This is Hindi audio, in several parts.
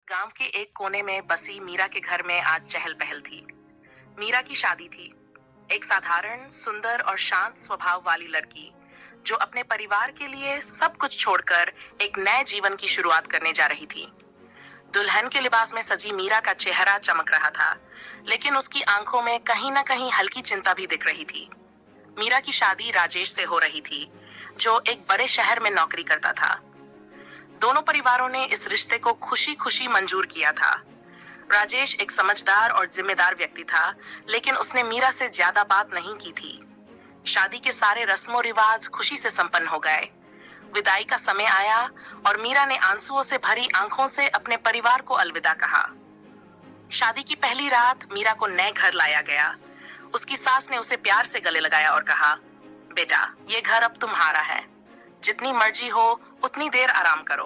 गांव के एक कोने में बसी मीरा के घर में आज चहल पहल थी। मीरा की शादी थी। एक साधारण, सुंदर और शांत स्वभाव वाली लड़की जो अपने परिवार के लिए सब कुछ छोड़कर एक नए जीवन की शुरुआत करने जा रही थी। दुल्हन के लिबास में सजी मीरा का चेहरा चमक रहा था, लेकिन उसकी आंखों में कहीं ना कहीं हल्की चिंता भी दिख रही थी। मीरा की शादी राजेश से हो रही थी, जो एक बड़े शहर में नौकरी करता था। दोनों परिवारों ने इस रिश्ते को खुशी खुशी मंजूर किया था। राजेश एक समझदार और जिम्मेदार व्यक्ति था, लेकिन उसने मीरा से ज्यादा बात नहीं की थी। शादी के सारे रस्मों रिवाज खुशी से संपन्न हो गए। विदाई का समय आया और मीरा ने आंसुओं से भरी आंखों से अपने परिवार को अलविदा कहा। शादी की पहली रात मीरा को नए घर लाया गया। उसकी सास ने उसे प्यार से गले लगाया और कहा, बेटा, ये घर अब तुम्हारा है। जितनी मर्जी हो उतनी देर आराम करो।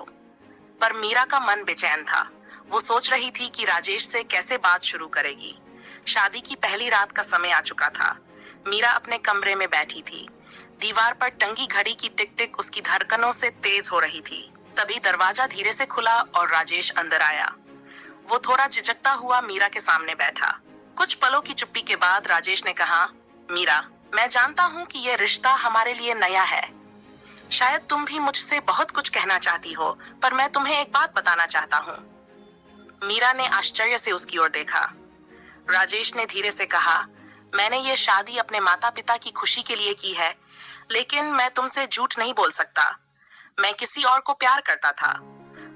पर मीरा का मन बेचैन था। वो सोच रही थी कि राजेश से कैसे बात शुरू करेगी। शादी की पहली रात का समय आ चुका था। मीरा अपने कमरे में बैठी थी। दीवार पर टंगी घड़ी की टिक टिक उसकी धड़कनों से तेज हो रही थी। तभी दरवाजा धीरे से खुला और राजेश अंदर आया। वो थोड़ा झिझकता हुआ मीरा के सामने बैठा। कुछ पलों की चुप्पी के बाद राजेश ने कहा, मीरा, मैं जानता हूँ कि ये रिश्ता हमारे लिए नया है। शायद तुम भी मुझसे बहुत कुछ कहना चाहती हो, पर मैं तुम्हें एक बात बताना चाहता हूँ। मीरा ने आश्चर्य से उसकी ओर देखा। राजेश ने धीरे से कहा, मैंने ये शादी अपने माता पिता की खुशी के लिए की है, लेकिन मैं तुमसे झूठ नहीं बोल सकता। मैं किसी और को प्यार करता था।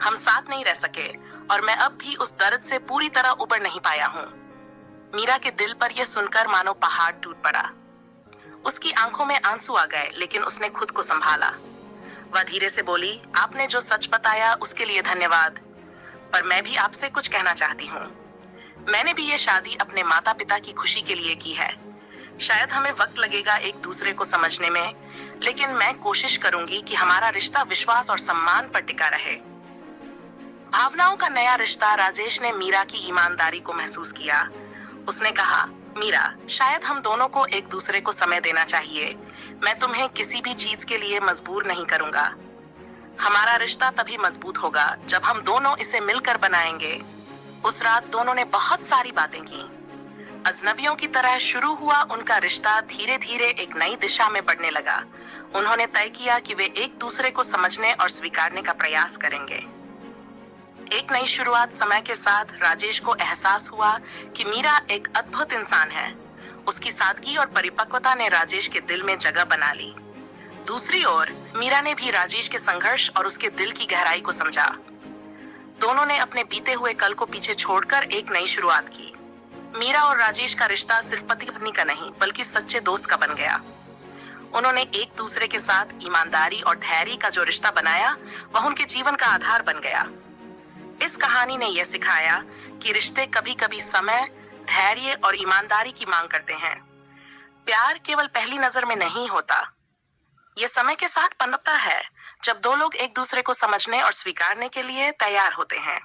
हम साथ नहीं रह सके और मैं अब भी उस दर्द से पूरी तरह उबर नहीं पाया हूँ। मीरा के दिल पर यह सुनकर मानो पहाड़ टूट पड़ा। उसकी आंखों में आंसू आ गए, लेकिन उसने खुद को संभाला। वह धीरे से बोली, आपने जो सच बताया उसके लिए धन्यवाद, पर मैं भी आपसे कुछ कहना चाहती हूँ। मैंने भी ये शादी अपने माता पिता की खुशी के लिए की है। शायद हमें वक्त लगेगा एक दूसरे को समझने में, लेकिन मैं कोशिश करूंगी कि हमारा रिश्ता विश्वास और सम्मान पर टिका रहे। भावनाओं का नया रिश्ता। राजेश ने मीरा की ईमानदारी को महसूस किया। उसने कहा, मीरा, शायद हम दोनों को एक दूसरे को समय देना चाहिए। मैं तुम्हें किसी भी चीज के लिए मजबूर नहीं करूंगा। हमारा रिश्ता तभी मजबूत होगा जब हम दोनों इसे मिलकर बनाएंगे। उस रात दोनों ने बहुत सारी बातें की। अजनबियों की तरह शुरू हुआ उनका रिश्ता धीरे धीरे एक नई दिशा में बढ़ने लगा। उन्होंने तय किया कि वे एक दूसरे को समझने और स्वीकारने का प्रयास करेंगे। एक नई शुरुआत। समय के साथ राजेश को एहसास हुआ कि मीरा एक अद्भुत इंसान है। उसकी सादगी और परिपक्वता ने राजेश के दिल में जगह बना ली। दूसरी ओर मीरा ने भी राजेश के संघर्ष और उसके दिल की गहराई को समझा। दोनों ने अपने बीते हुए कल को पीछे छोड़कर एक नई शुरुआत की। मीरा और राजेश का रिश्ता सिर्फ पति पत्नी का नहीं, बल्कि सच्चे दोस्त का बन गया। उन्होंने एक दूसरे के साथ ईमानदारी और धैर्य का जो रिश्ता बनाया, वह उनके जीवन का आधार बन गया। इस कहानी ने यह सिखाया कि रिश्ते कभी कभी समय, धैर्य और ईमानदारी की मांग करते हैं। प्यार केवल पहली नजर में नहीं होता। यह समय के साथ पनपता है, जब दो लोग एक दूसरे को समझने और स्वीकारने के लिए तैयार होते हैं।